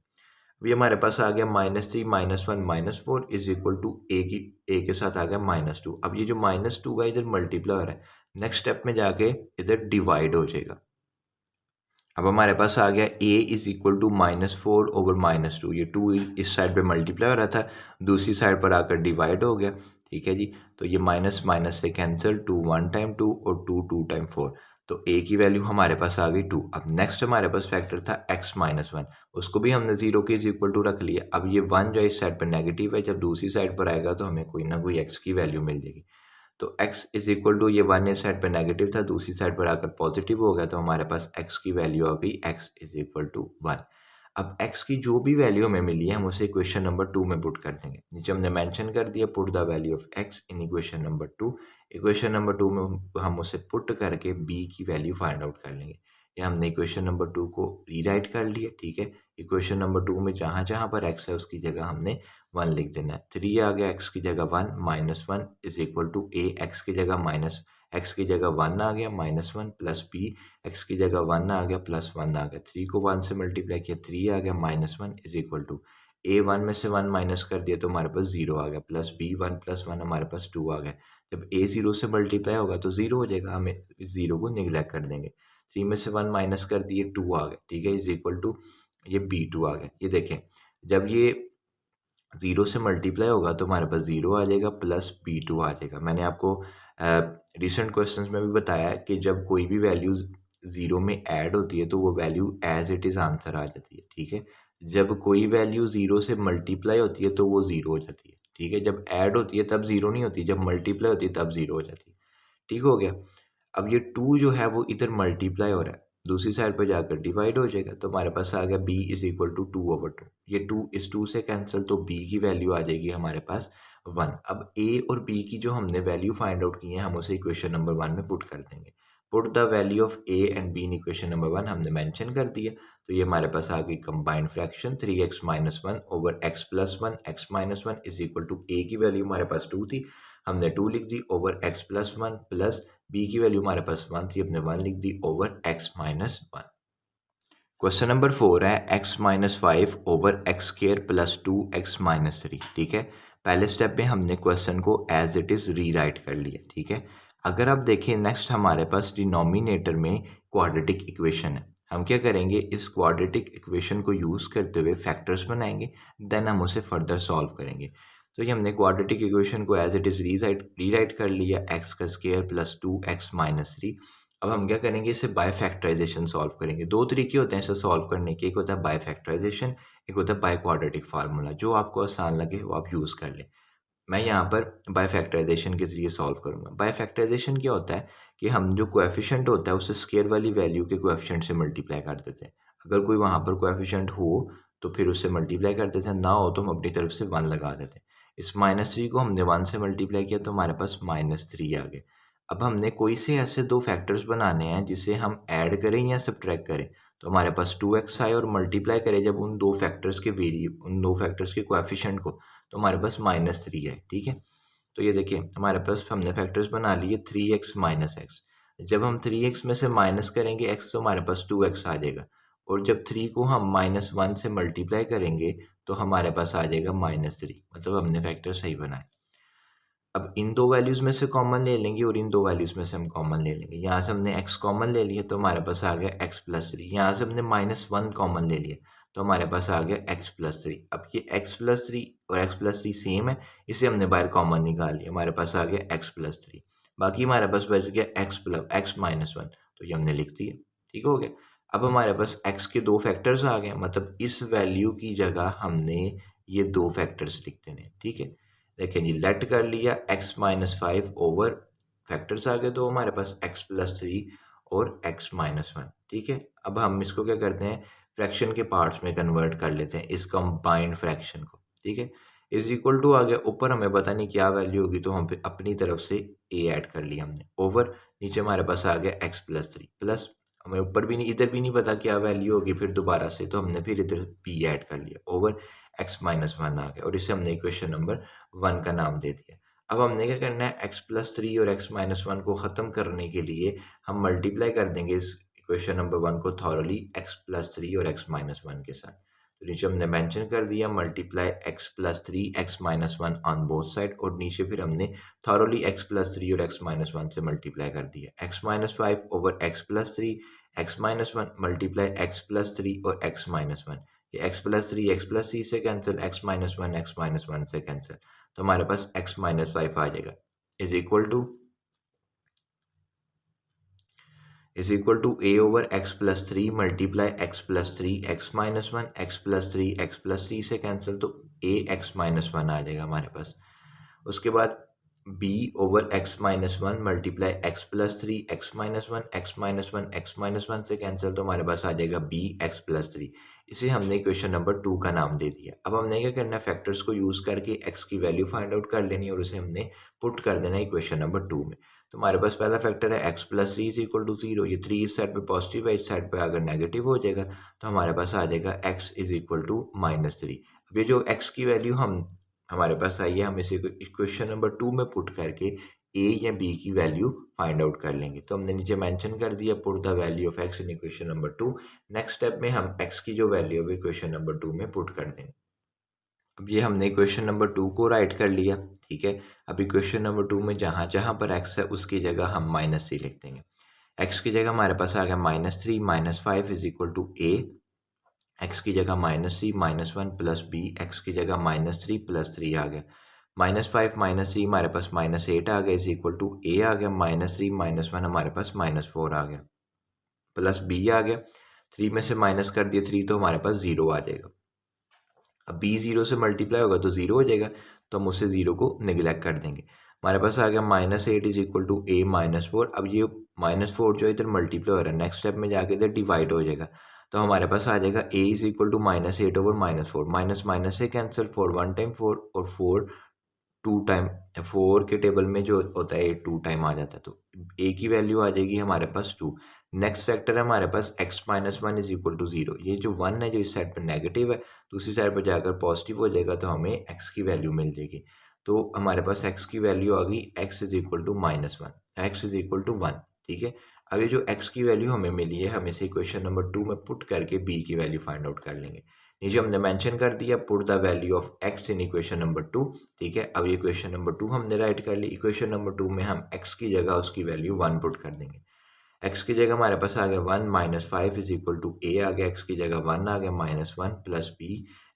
अभी हमारे पास आ गया -3 -1 -4 इज इक्वल टू ए के साथ आ गया -2। अब ये जो -2 है इधर मल्टीप्लाई हो रहा है, नेक्स्ट स्टेप में जाके इधर डिवाइड हो जाएगा। अब हमारे पास आ गया a is equal to -4 over -2। ये 2 इस साइड पे मल्टीप्लाई हो रहा था, दूसरी साइड पर आकर डिवाइड हो गया। ठीक है जी, तो ये माइनस माइनस से कैंसिल, 2 1 टाइम 2 और 2 2 टाइम 4। तो a की वैल्यू हमारे पास आ गई 2। अब नेक्स्ट हमारे पास फैक्टर था x माइनस 1, उसको भी हमने 0 के इज इक्वल टू रख लिया। अब ये 1 जो इस साइड पर नेगेटिव है, जब दूसरी साइड पर आएगा तो हमें कोई ना कोई x की वैल्यू मिल जाएगी। तो x इज इक्वल टू, ये 1 इस साइड पर नेगेटिव था, दूसरी साइड पर आकर पॉजिटिव हो गया, तो हमारे पास x की वैल्यू आ गई x इज इक्वल टू 1। अब x की जो भी वैल्यू हमें मिली है हम उसे इक्वेशन नंबर 2 में पुट कर देंगे। नीचे हमने मेंशन कर दिया put the value of x in equation number 2। Equation number 2 में हम उसे पुट करके b की वैल्यू फाइंड आउट कर लेंगे। ये हमने इक्वेशन नंबर 2 को रीराइट कर लिया। ठीक है, इक्वेशन नंबर 2 में जहाँ जहाँ पर x है उसकी जगह हमने 1 लिख देना है। 3 आ गया, x की जगह 1 -1 is equal to a, x की जगह 1 आ गया -1 प्लस b, x की जगह 1 आ गया +1 आ गया। 3 को 1 से मल्टीप्लाई किया, 3 आ गया -1 इज इक्वल टू a 1 में से 1 माइनस कर दिया तो हमारे पास 0 आ गया, प्लस b 1 + 1 हमारे पास 2 आ गया। जब a 0 से मल्टीप्लाई होगा तो 0 हो जाएगा, हमें इस 0 को निगलेक्ट कर देंगे। 3 में से 1 माइनस कर दिए, 2 आ गया। ठीक है, इज इक्वल टू ये b2 आ गया। ये देखें, जब ये 0 से मल्टीप्लाई होगा तो हमारे पास 0 आ जाएगा प्लस b2 आ जाएगा। मैंने आपको रिसेंट क्वेश्चंस में भी बताया है कि जब कोई भी वैल्यू 0 में ऐड होती है तो वो value as it is answer आ जाती है। ठीक है, जब कोई वैल्यू 0 से मल्टीप्लाई होती है तो वो 0 हो जाती है। ठीक है, जब ऐड होती है तब 0 नहीं होती, जब मल्टीप्लाई होती है तब 0 हो जाती है। ठीक हो गया। अब ये 2 जो है वो इधर मल्टीप्लाई हो रहा है, दूसरी साइड पर जाकर डिवाइड हो जाएगा, तो हमारे पास आ गया b इज इक्वल टू 2/2। ये 2 इस 2 से कैंसिल, तो b की वैल्यू आ जाएगी हमारे पास 1। अब a और b की जो हमने वैल्यू फाइंड आउट की है हम उसे इक्वेशन नंबर 1 में पुट कर देंगे। Put the value of a and b in equation number 1 हमने मेंशन कर दिया। तो ये हमारे पास आ गई combined fraction 3x minus 1 over x plus 1, x minus 1 is equal to a की वैल्यू हमारे पास 2 थी, हमने 2 लिख दी, over x plus 1 plus b की वैल्यू हमारे पास 1 थी, हमने 1 लिख दी, over x minus 1। Question number 4 है x minus 5 over x square plus 2x minus 3। ठीक है, पहले स्टेप में हमने क्वेश्चन को एज इट इज़ रीराइट कर लिया। ठीक है, अगर आप देखें नेक्स्ट हमारे पास डिनोमिनेटर में क्वाड्रेटिक इक्वेशन है, हम क्या करेंगे, इस क्वाड्रेटिक इक्वेशन को यूज़ करते हुए फैक्टर्स बनाएंगे, देन हम उसे फर्दर सॉल्व करेंगे। तो ये हमने क्वाड्रेटिक इक्वेशन को एज इट इज़ रीराइट कर लिया, x का स्क्वायर प्लस 2x माइनस 3। अब हम क्या करेंगे, इसे बाय फैक्टराइजेशन सॉल्व करेंगे। दो तरीके होते हैं इसे सॉल्व करने के, एक होता है बाय फैक्टराइजेशन, एक होता है बाय क्वाड्रेटिक फार्मूला। जो आपको आसान लगे वो आप यूज़ कर लें। मैं यहाँ पर बाय फैक्टराइजेशन के ज़रिए सॉल्व करूँगा। बाय फैक्टराइजेशन क्या होता है कि हम जो कोएफिशिएंट होता है उसे स्क्वायर वाली वैल्यू के कोएफिशिएंट से मल्टीप्लाई कर देते हैं। अगर कोई वहाँ पर कोएफिशिएंट हो तो फिर उससे मल्टीप्लाई कर देते हैं, ना हो तो हम अपनी तरफ से 1 लगा देते हैं। इस -3 को हमने 1 से मल्टीप्लाई किया तो हमारे पास -3 आ गए। अब हमने कोई से ऐसे दो फैक्टर्स बनाने हैं जिसे हम ऐड करें या सब्ट्रैक्ट करें, तो हमारे पास 2x आए और मल्टीप्लाई करें जब उन दो फैक्टर्स के कोएफिशिएंट को, तो हमारे पास -3 है। ठीक है, तो ये देखिए हमारे पास हमने फैक्टर्स बना लिए 3x माइनस एक्स। जब हम 3x में से माइनस करेंगे x तो हमारे पास 2x आ जाएगा, और जब 3 को हम -1 से मल्टीप्लाई करेंगे तो हमारे पास आ जाएगा -3, मतलब हमने फैक्टर सही बनाए। अब इन दो वैल्यूज़ में से कॉमन ले लेंगे और इन दो वैल्यूज़ में से हम कॉमन ले लेंगे। यहाँ से हमने x कॉमन ले लिया तो हमारे पास आ गया x प्लस 3। यहाँ से हमने -1 कॉमन ले लिया तो हमारे पास आ गया x प्लस 3। अब ये x प्लस 3 और x प्लस 3 सेम है, इसे हमने बाहर कॉमन निकाल लिया, हमारे पास आ गया x प्लस 3। बाकी हमारे पास बच गया x माइनस 1, तो ये हमने लिख दिया। ठीक हो गया। अब हमारे पास x के दो फैक्टर्स आ गए, मतलब इस वैल्यू की जगह हमने ये दो फैक्टर्स लिख देने। ठीक है, देखें जी, लेट कर लिया x माइनस 5 ओवर फैक्टर्स आ गए तो हमारे पास x प्लस 3 और x माइनस 1। ठीक है, अब हम इसको क्या करते हैं, फ्रैक्शन के पार्ट्स में कन्वर्ट कर लेते हैं इस कंबाइंड फ्रैक्शन को। ठीक है, इज इक्वल टू आ गया, ऊपर हमें पता नहीं क्या वैल्यू होगी तो हम अपनी तरफ से a ऐड कर लिया हमने, ओवर नीचे हमारे पास आ गया x प्लस 3 प्लस हमें ऊपर भी नहीं इधर भी नहीं पता क्या वैल्यू होगी फिर दोबारा से, तो हमने फिर इधर p ऐड कर लिया, ओवर x माइनस 1 आ गया, और इसे हमने इक्वेशन नंबर 1 का नाम दे दिया। अब हमने क्या करना है, x प्लस 3 और x माइनस 1 को ख़त्म करने के लिए हम मल्टीप्लाई कर देंगे इस इक्वेशन नंबर 1 को थॉरली x प्लस 3 और x माइनस 1 के साथ। तो नीचे हमने मेंशन कर दिया multiply x plus 3 x minus 1 on both side, और नीचे फिर हमने थॉरोली x प्लस 3 और x माइनस 1 से मल्टीप्लाई कर दिया। x minus 5 over x plus 3 x minus 1 multiply x plus 3 और x माइनस 1, ये x प्लस 3 x प्लस 3 से cancel, x minus 1 x minus 1 से कैंसिल, तो हमारे पास x माइनस 5 आ जाएगा is equal to a over x plus 3 multiply x plus 3 x minus 1 x plus 3 x plus 3 से कैंसिल, तो a x माइनस 1 आ जाएगा हमारे पास। उसके बाद b over x minus 1 multiply x plus 3 x minus 1 x minus 1 x minus 1 से cancel, तो हमारे पास आ जाएगा b x प्लस 3। इसे हमने इक्वेशन नंबर 2 का नाम दे दिया। अब हमने क्या करना है, फैक्टर्स को यूज़ करके x की वैल्यू फाइंड आउट कर लेनी है और उसे हमने पुट कर देना है इक्वेशन नंबर 2 में। तो हमारे पास पहला फैक्टर है x plus 3 is equal to 0, ये 3 इस साइड पे पॉजिटिव है, इस साइड पे अगर नेगेटिव हो जाएगा तो हमारे पास आ जाएगा x इज इक्वल टू -3। अब ये जो x की वैल्यू हमारे पास आई है, हम इसे इक्वेशन नंबर 2 में पुट करके a या b की वैल्यू फाइंड आउट कर लेंगे। तो हमने नीचे मेंशन कर दिया put the value of x in equation number 2। Next step में हम x की जो वैल्यू है इक्वेशन नंबर 2 में पुट कर देंगे। अब ये हमने इक्वेशन नंबर 2 को राइट कर लिया, ठीक है। अब इक्वेशन नंबर 2 में जहाँ जहाँ पर x है उसकी जगह हम -3 लिख देंगे। x की जगह हमारे पास आ गया -3 -5 is equal to a, x की जगह -3 -1 प्लस b, x की जगह -3 प्लस 3 आ गया, -5 -3 हमारे पास -8 आ गया इज इक्वल टू a आ गया, -3 -1 हमारे पास -4 आ गया, प्लस b आ गया, 3 में से माइनस कर दिया 3 तो हमारे पास 0 आ जाएगा। अब b 0 से मल्टीप्लाई होगा तो 0 हो जाएगा, तो हम उससे 0 को निगलेक्ट कर देंगे। हमारे पास आ गया -8 इज इक्वल टू a -4। अब ये -4 जो इधर मल्टीप्लाई हो रहा है नेक्स्ट स्टेप में जाके इधर डिवाइड हो जाएगा, तो हमारे पास आ जाएगा a is equal to -8 over -4, minus minus से कैंसिल, 4 1 टाइम 4 और 4 2 टाइम, 4 के टेबल में जो होता है 2 टाइम आ जाता है, तो a की वैल्यू आ जाएगी हमारे पास 2। नेक्स्ट फैक्टर है हमारे पास x minus 1 is equal to 0, ये जो 1 है जो इस साइड पर नेगेटिव है दूसरी साइड पर जाकर पॉजिटिव हो जाएगा, तो हमें x की वैल्यू मिल जाएगी। तो हमारे पास x की वैल्यू आ गई x is equal to -1, x is equal to 1, ठीक है। अब ये जो x की वैल्यू हमें मिली है, हम इसे इक्वेशन नंबर 2 में पुट करके b की वैल्यू फाइंड आउट कर लेंगे। नीचे हमने मेंशन कर दिया put the value of x in equation number 2, ठीक है। अब ये इक्वेशन नंबर 2 हमने राइट कर ली। इक्वेशन नंबर 2 में हम x की जगह उसकी वैल्यू 1 पुट कर देंगे। x की जगह हमारे पास आ गया 1 -5 इज इक्वल टू a आ गया, x की जगह 1 आ गया -1 प्लस b,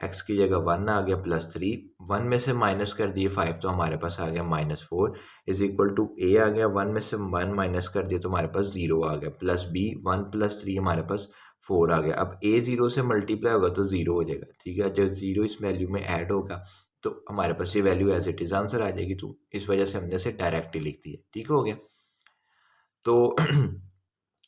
x की जगह 1 आ गया +3, 1 में से माइनस कर दिए 5 तो हमारे पास आ गया -4 इज इक्वल टू a आ गया, 1 में से 1 माइनस कर दिया तो हमारे पास 0 आ गया, प्लस b 1 प्लस 3 हमारे पास 4 आ गया। अब a 0 से मल्टीप्लाई होगा तो 0 हो जाएगा, ठीक है। जब 0 इस वैल्यू में ऐड होगा तो हमारे पास ये value as it is answer आ जाएगी, तो इस वजह से हमने इसे डायरेक्ट ही लिख दिया, ठीक हो गया। तो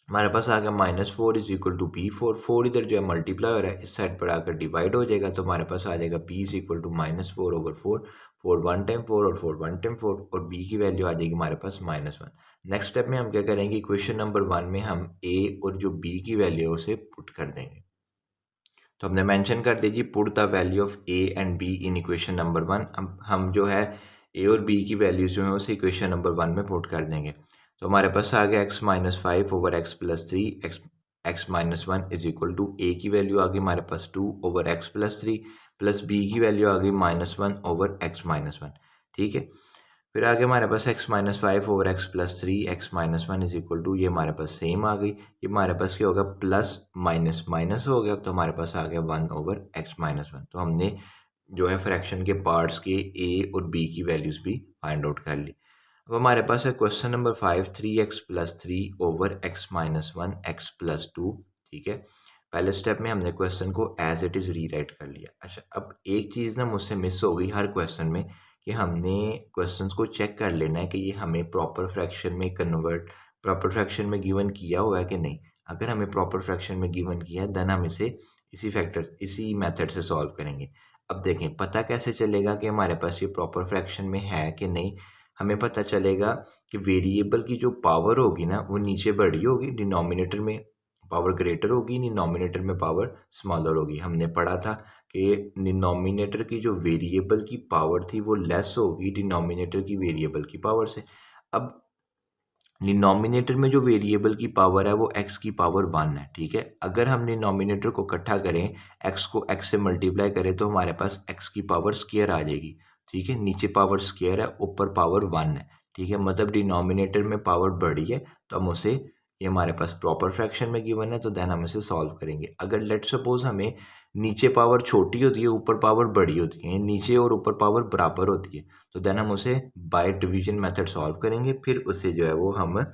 हमारे पास आ गया -4 इज इक्वल टू b, 4 इधर जो है मल्टीप्लाई हो रहा है इस साइड पर आकर डिवाइड हो जाएगा, तो हमारे पास आ जाएगा b is equal to -4 over 4, 4 1 time 4 और 4 1 टाइम 4, और b की वैल्यू आ जाएगी हमारे पास -1। नेक्स्ट स्टेप में हम क्या करेंगे, क्वेश्चन नंबर 1 में हम a और जो b की वैल्यू है उसे पुट कर देंगे। तो हमने मेंशन कर दीजिए put the value of a and b in equation number 1। हम जो है a और b की वैल्यूज जो है उसे इक्वेशन नंबर 1 में पुट कर देंगे। तो हमारे पास आ गया x minus 5 over x plus 3, x minus 1 is equal to a की वैल्यू आ गई हमारे पास 2 over x plus 3 plus b की वैल्यू आ गई -1 ओवर x माइनस 1, ठीक है। फिर आगे हमारे पास x minus 5 over x plus 3, x minus 1 is equal to, ये हमारे पास सेम आ गई, ये हमारे पास क्या होगा प्लस माइनस माइनस हो गया, तो हमारे पास आ गया 1 ओवर x माइनस 1। तो हमने जो है फ्रैक्शन के पार्ट्स के a और b की वैल्यूज भी फाइंड आउट कर ली। अब हमारे पास है question number 5, 3x plus 3 over x minus 1 x plus 2, ठीक है। पहले स्टेप में हमने क्वेश्चन को एज इट इज़ रीराइट कर लिया। अच्छा, अब एक चीज़ ना मुझसे मिस हो गई हर क्वेश्चन में कि हमने क्वेश्चंस को चेक कर लेना है कि ये हमें प्रॉपर फ्रैक्शन में कन्वर्ट, प्रॉपर फ्रैक्शन में गिवन किया हुआ है कि नहीं। अगर हमें प्रॉपर फ्रैक्शन में गिवन किया है देन हम इसे इसी मेथड से सॉल्व करेंगे। अब देखें पता कैसे चलेगा कि हमारे पास ये प्रॉपर फ्रैक्शन में है कि नहीं। हमें पता चलेगा कि वेरिएबल की जो पावर होगी ना वो नीचे बड़ी होगी, डिनोमिनेटर में पावर ग्रेटर होगी, डिनोमिनेटर में पावर स्मॉलर होगी। हमने पढ़ा था कि डिनोमिनेटर की जो वेरिएबल की पावर थी वो लेस होगी डिनोमिनेटर की वेरिएबल की पावर से। अब डिनोमिनेटर में जो वेरिएबल की पावर है वो x की पावर 1 है, ठीक है। अगर हम डिनोमिनेटर को इकट्ठा करें, x को x से मल्टीप्लाई करें तो हमारे पास x की पावर स्क्वायर आ जाएगी, ठीक है। नीचे पावर स्क्वायर है, ऊपर पावर 1 है, ठीक है। मतलब डिनोमिनेटर में पावर बढ़ी है तो हम उसे, ये हमारे पास प्रॉपर फ्रैक्शन में गिवन है तो देन हम इसे सॉल्व करेंगे। अगर लेट सपोज हमें नीचे पावर छोटी होती है, ऊपर पावर बड़ी होती है, नीचे और ऊपर पावर बराबर होती है, तो देन हम उसे बाय डिवीजन मेथड सॉल्व करेंगे, फिर उसे जो है वो हम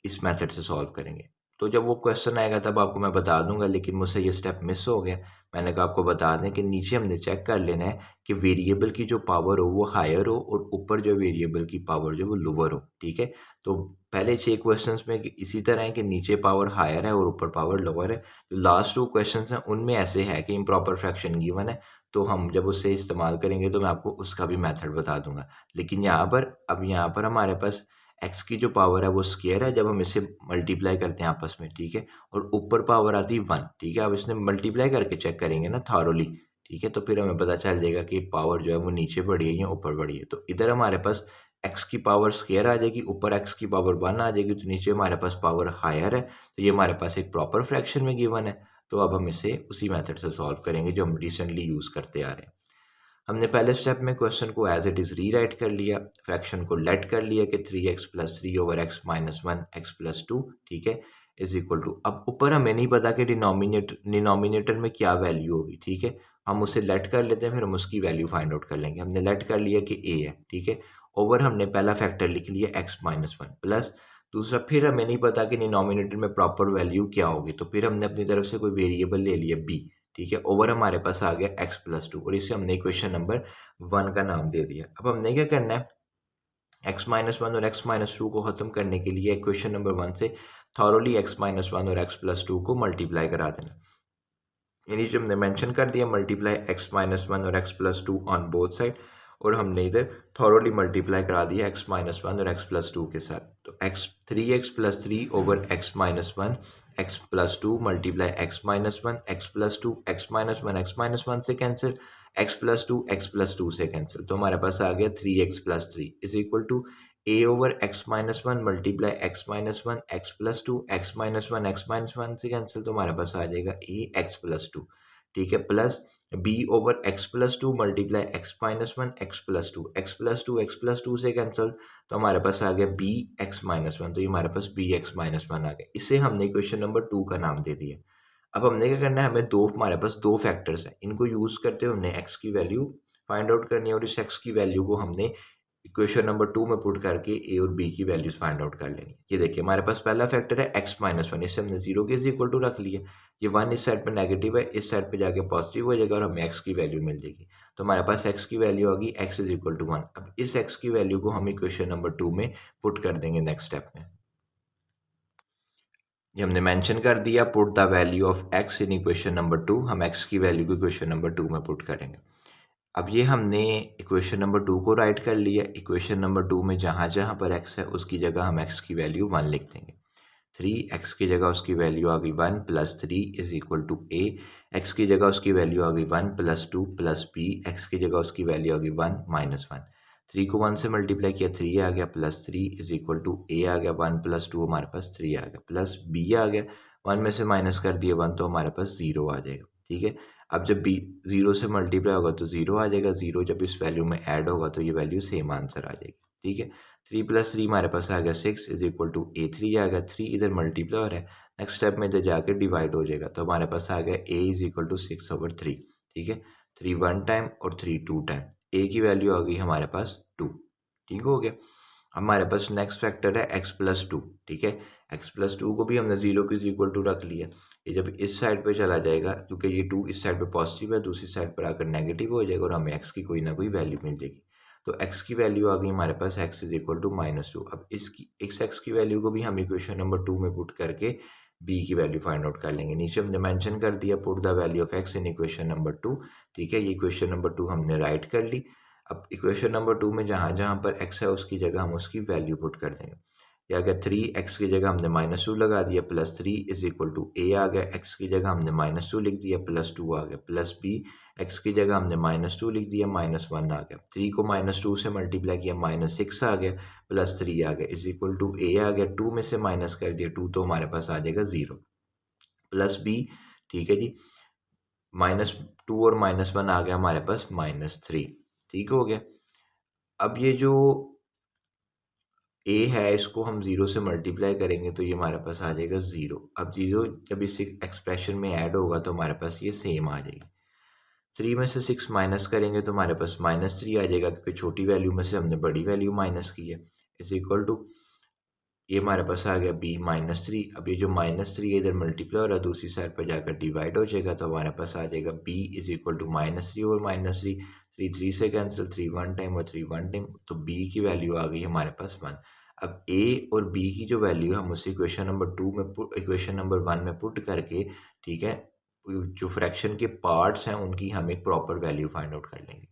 इस मेथड से सॉल्व करेंगे। तो जब वो क्वेश्चन आएगा तब आपको मैं बता दूंगा, लेकिन मुझसे ये स्टेप मिस हो गया। मैंने कहा आपको बता दें कि नीचे हमने चेक कर लेना है कि वेरिएबल की जो पावर हो वो हायर हो और ऊपर जो वेरिएबल की पावर जो वो लोअर हो, ठीक है। तो पहले 6 क्वेश्चंस में इसी तरह है कि नीचे पावर हायर है और ऊपर पावर लोअर है। जो लास्ट 2 क्वेश्चंस हैं उनमें ऐसे है कि इम्प्रॉपर फ्रैक्शन गिवन है, तो हम जब उसे इस्तेमाल करेंगे तो मैं आपको उसका भी मेथड बता दूंगा। लेकिन यहाँ पर हमारे पास एक्स की जो पावर है वो स्क्वायर है जब हम इसे मल्टीप्लाई करते हैं आपस में, ठीक है। और ऊपर पावर आती है 1, ठीक है। अब इसने मल्टीप्लाई करके चेक करेंगे ना थारोली, ठीक है, तो फिर हमें पता चल जाएगा कि पावर जो है वो नीचे बढ़ी है या ऊपर बढ़ी है। तो इधर हमारे पास एक्स की पावर स्क्वायर आ जाएगी, ऊपर एक्स की पावर 1 आ जाएगी, तो नीचे हमारे पास पावर हायर है, तो ये हमारे पास एक प्रॉपर फ्रैक्शन में गिवन है। तो अब हम इसे उसी मेथड से सॉल्व करेंगे जो हम रिसेंटली यूज़ करते आ रहे हैं। हमने पहले स्टेप में क्वेश्चन को एज इट इज़ रीराइट कर लिया, फ्रैक्शन को लेट कर लिया कि 3x plus 3 over x minus 1 x plus 2, ठीक है, इज इक्वल टू। अब ऊपर हमें नहीं पता कि डिनोमिनेटर में क्या वैल्यू होगी, ठीक है। हम उसे लेट कर लेते हैं, फिर हम उसकी वैल्यू फाइंड आउट कर लेंगे। हमने लेट कर लिया कि a है, ठीक है। ओवर हमने पहला फैक्टर लिख लिया x माइनस 1 प्लस दूसरा, फिर हमें नहीं पता कि डिनोमिनेटर में प्रॉपर वैल्यू क्या होगी, तो फिर हमने अपनी तरफ से कोई वेरिएबल ले लिया b, ठीक है। ओवर हमारे पास आ गया x प्लस 2 और इसे हमने इक्वेशन नंबर 1 का नाम दे दिया। अब हमने क्या करना है, x माइनस 1 और x माइनस 2 को ख़त्म करने के लिए इक्वेशन नंबर 1 से थॉरोली x माइनस 1 और x प्लस 2 को मल्टीप्लाई करा देना। यानी जो हमने मेंशन कर दिया मल्टीप्लाई x माइनस 1 और x plus 2 on both side, और हमने इधर थॉरोली मल्टीप्लाई करा दिया x माइनस 1 और x प्लस 2 के साथ। तो x 3x plus 3 over x minus 1 x plus 2 multiply x minus 1 x plus 2 x minus 1 से कैंसिल, x प्लस 2 से कैंसिल, तो हमारे पास आ गया 3x plus 3 is equal to a over x minus 1 multiply x minus 1 x plus 2 x minus 1 से cancel, तो हमारे पास आ जाएगा a x प्लस 2, ठीक है, plus b over x plus 2 multiply x minus 1 x plus 2 x plus 2 से cancel, तो हमारे पास आ गया b x माइनस 1, तो ये हमारे पास b x माइनस 1 आ गया। इसे हमने क्वेश्चन नंबर 2 का नाम दे दिया। अब हमने क्या करना है, हमारे पास दो फैक्टर्स हैं, इनको यूज करते हुए हमने x की वैल्यू फाइंड आउट करनी है, और इस x की वैल्यू को हमने इक्वेशन नंबर 2 में पुट करके a और b की वैल्यूज फाइंड आउट कर लेंगे। ये देखिए हमारे पास पहला फैक्टर है x माइनस 1, इसे हमने 0 के इक्वल टू रख लिया। ये 1 इस साइड पे नेगेटिव है, इस साइड पे जाके पॉजिटिव हो जाएगा और हमें x की वैल्यू मिल जाएगी। तो हमारे पास x की वैल्यू होगी x इज इक्वल टू 1। अब इस x की वैल्यू को हम इक्वेशन नंबर 2 में पुट कर देंगे नेक्स्ट स्टेप में। ये हमने मेंशन कर दिया put the value of x in equation number 2। हम x की वैल्यू को इक्वेशन नंबर 2 में पुट करेंगे। अब ये हमने इक्वेशन नंबर 2 को राइट कर लिया। इक्वेशन नंबर 2 में जहाँ जहाँ पर x है उसकी जगह हम x की वैल्यू 1 लिख देंगे। 3x की जगह उसकी वैल्यू आ गई 1 plus 3 is equal to a, x की जगह उसकी वैल्यू आ गई 1 प्लस 2 प्लस b, x की जगह उसकी वैल्यू आ गई 1 माइनस 1। 3 को 1 से मल्टीप्लाई किया 3 आ गया, plus 3 is equal to a आ गया 1 प्लस 2 हमारे पास 3 आ गया, प्लस b आ गया 1 में से माइनस कर दिया 1 तो हमारे पास 0 आ जाएगा, ठीक है। अब जब b 0 से मल्टीप्लाई होगा तो 0 आ जाएगा, 0 जब इस वैल्यू में ऐड होगा तो ये वैल्यू सेम आंसर आ जाएगी, ठीक है। 3 प्लस 3 हमारे पास आ गया 6 इज इक्वल टू a3 आ गया, 3 इधर मल्टीप्लाई हो रहा है, नेक्स्ट स्टेप में इधर जाकर डिवाइड हो जाएगा, तो हमारे पास आ गया a is equal to 6 over 3, ठीक है। 3 1 टाइम और 3 2 टाइम, a की वैल्यू आ गई हमारे पास 2, ठीक हो गया। हमारे पास नेक्स्ट फैक्टर है x प्लस 2, ठीक है। x प्लस 2 को भी हमने 0 के इक्वल टू रख लिया। ये जब इस साइड पे चला जाएगा, क्योंकि ये 2 इस साइड पे पॉजिटिव है, दूसरी साइड पर आकर नेगेटिव हो जाएगा और हमें x की कोई ना कोई वैल्यू मिल जाएगी। तो x की वैल्यू आ गई हमारे पास x इज इक्वल टू -2। अब इसकी इस x की वैल्यू को भी हम इक्वेशन नंबर 2 में पुट करके b की वैल्यू फाइंड आउट कर लेंगे। नीचे हमने मेंशन कर दिया put the value of x in equation number 2, ठीक है। ये इक्वेशन नंबर 2 हमने राइट कर ली। अब इक्वेशन नंबर 2 में जहाँ जहाँ पर x है उसकी जगह हम उसकी वैल्यू पुट कर देंगे। ये आ गया 3x की जगह हमने -2 लगा दिया, +3 इज इक्वल टू a आ गया, x की जगह हमने -2 लिख दिया, +2 आ गया, प्लस b, x की जगह हमने -2 लिख दिया, -1 आ गया, 3 को -2 से मल्टीप्लाई किया, -6 आ गया, +3 आ गया, इज इक्वल टू a आ गया, 2 में से माइनस कर दिया 2 तो हमारे पास आ जाएगा 0, प्लस b, ठीक है जी, -2 और -1 आ गया हमारे पास -3, ठीक हो गया। अब ये जो a है इसको हम 0 से मल्टीप्लाई करेंगे तो ये हमारे पास आ जाएगा 0। अब 0 जब इस एक्सप्रेशन में ऐड होगा तो हमारे पास ये सेम आ जाएगी। 3 में से 6 माइनस करेंगे तो हमारे पास -3 आ जाएगा, क्योंकि छोटी वैल्यू में से हमने बड़ी वैल्यू माइनस की है, इज इक्वल टू ये हमारे पास आ गया b -3। अब ये जो -3 है इधर मल्टीप्लाई हो रहा है, दूसरी साइड पर जाकर डिवाइड हो जाएगा तो हमारे पास आ जाएगा b इज इक्वल टू -3 और -3, 3 3 से कैंसिल, 3 1 टाइम और 3 1 टाइम, तो b की वैल्यू आ गई हमारे पास 1। अब a और b की जो वैल्यू है हम उसे इक्वेशन नंबर 2 में इक्वेशन नंबर 1 में पुट करके, ठीक है, जो फ्रैक्शन के पार्ट्स हैं उनकी हम एक प्रॉपर वैल्यू फाइंड आउट कर लेंगे।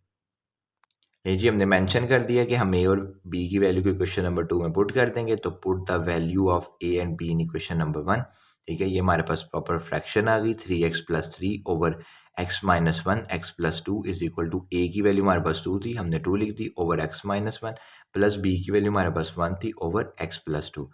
ये जी हमने मेंशन कर दिया कि हम a और b की वैल्यू को इक्वेशन नंबर 2 में पुट कर देंगे, तो put the value of a and b in equation number 1, ठीक है। ये हमारे पास प्रॉपर फ्रैक्शन आ गई, 3x + 3 over x - 1 x + 2 is equal to a की वैल्यू हमारे पास 2 थी, हमने 2 लिख दी, ओवर x - 1 प्लस b की वैल्यू हमारे पास 1 थी, ओवर x + 2।